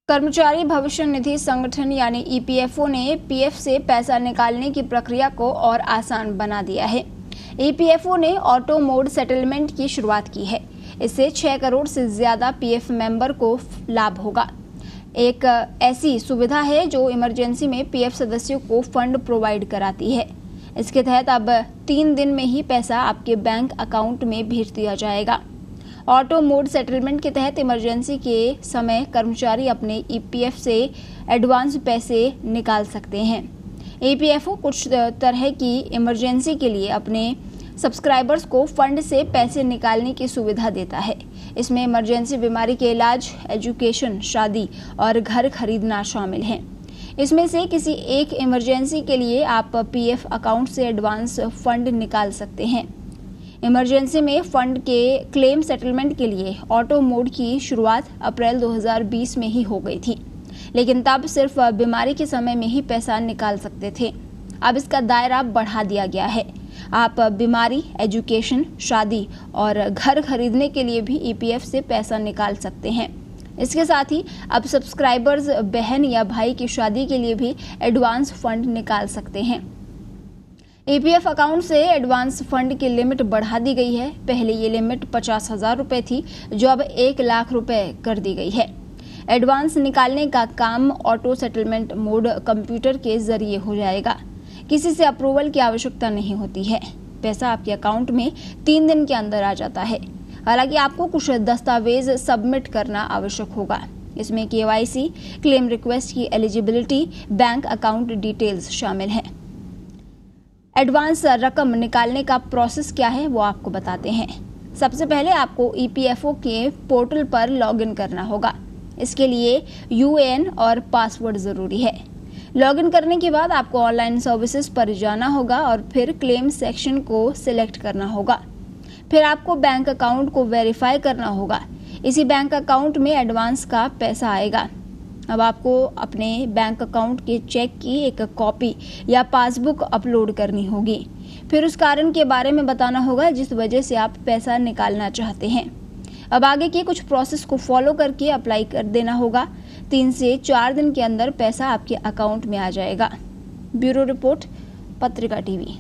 कर्मचारी भविष्य निधि संगठन यानी ईपीएफओ ने पीएफ से पैसा निकालने की प्रक्रिया को और आसान बना दिया है। ईपीएफओ ने ऑटो मोड सेटलमेंट की शुरुआत की है। इससे 6 करोड़ से ज्यादा पीएफ मेंबर को लाभ होगा। एक ऐसी सुविधा है जो इमरजेंसी में पीएफ सदस्यों को फंड प्रोवाइड कराती है। इसके तहत अब 3 दिन में ही पैसा आपके बैंक अकाउंट में भेज दिया जाएगा। ऑटो मोड सेटलमेंट के तहत इमरजेंसी के समय कर्मचारी अपने ईपीएफ से एडवांस पैसे निकाल सकते हैं। ईपीएफओ कुछ तरह की इमरजेंसी के लिए अपने सब्सक्राइबर्स को फंड से पैसे निकालने की सुविधा देता है। इसमें इमरजेंसी बीमारी के इलाज, एजुकेशन, शादी और घर खरीदना शामिल है। इसमें से किसी एक इमरजेंसी के लिए आप पीएफ अकाउंट से एडवांस फंड निकाल सकते हैं। इमरजेंसी में फंड के क्लेम सेटलमेंट के लिए ऑटो मोड की शुरुआत अप्रैल 2020 में ही हो गई थी, लेकिन तब सिर्फ बीमारी के समय में ही पैसा निकाल सकते थे। अब इसका दायरा बढ़ा दिया गया है। आप बीमारी, एजुकेशन, शादी और घर खरीदने के लिए भी ईपीएफ से पैसा निकाल सकते हैं। इसके साथ ही अब सब्सक्राइबर्स बहन या भाई की शादी के लिए भी एडवांस फंड निकाल सकते हैं। ईपीएफ अकाउंट से एडवांस फंड की लिमिट बढ़ा दी गई है। पहले ये लिमिट 50,000 रुपए थी, जो अब 1 लाख रुपए कर दी गई है। एडवांस निकालने का काम ऑटो सेटलमेंट मोड कंप्यूटर के जरिए हो जाएगा। किसी से अप्रूवल की आवश्यकता नहीं होती है। पैसा आपके अकाउंट में 3 दिन के अंदर आ जाता है। हालांकि आपको कुछ दस्तावेज सबमिट करना आवश्यक होगा। इसमें केवाईसी, क्लेम रिक्वेस्ट की एलिजिबिलिटी, बैंक अकाउंट डिटेल्स शामिल हैं। एडवांस रकम निकालने का प्रोसेस क्या है वो आपको बताते हैं। सबसे पहले आपको ईपीएफओ के पोर्टल पर लॉगिन करना होगा। इसके लिए यूएएन और पासवर्ड जरूरी है। लॉगिन करने के बाद आपको ऑनलाइन सर्विसेज पर जाना होगा और फिर क्लेम सेक्शन को सिलेक्ट करना होगा। फिर आपको बैंक अकाउंट को वेरीफाई करना होगा। इसी बैंक अकाउंट में एडवांस का पैसा आएगा। अब आपको अपने बैंक अकाउंट के चेक की एक कॉपी या पासबुक अपलोड करनी होगी। फिर उस कारण के बारे में बताना होगा जिस वजह से आप पैसा निकालना चाहते हैं। अब आगे की कुछ प्रोसेस को फॉलो करके अप्लाई कर देना होगा। 3 से 4 दिन के अंदर पैसा आपके अकाउंट में आ जाएगा। ब्यूरो रिपोर्ट, पत्रिका टीवी।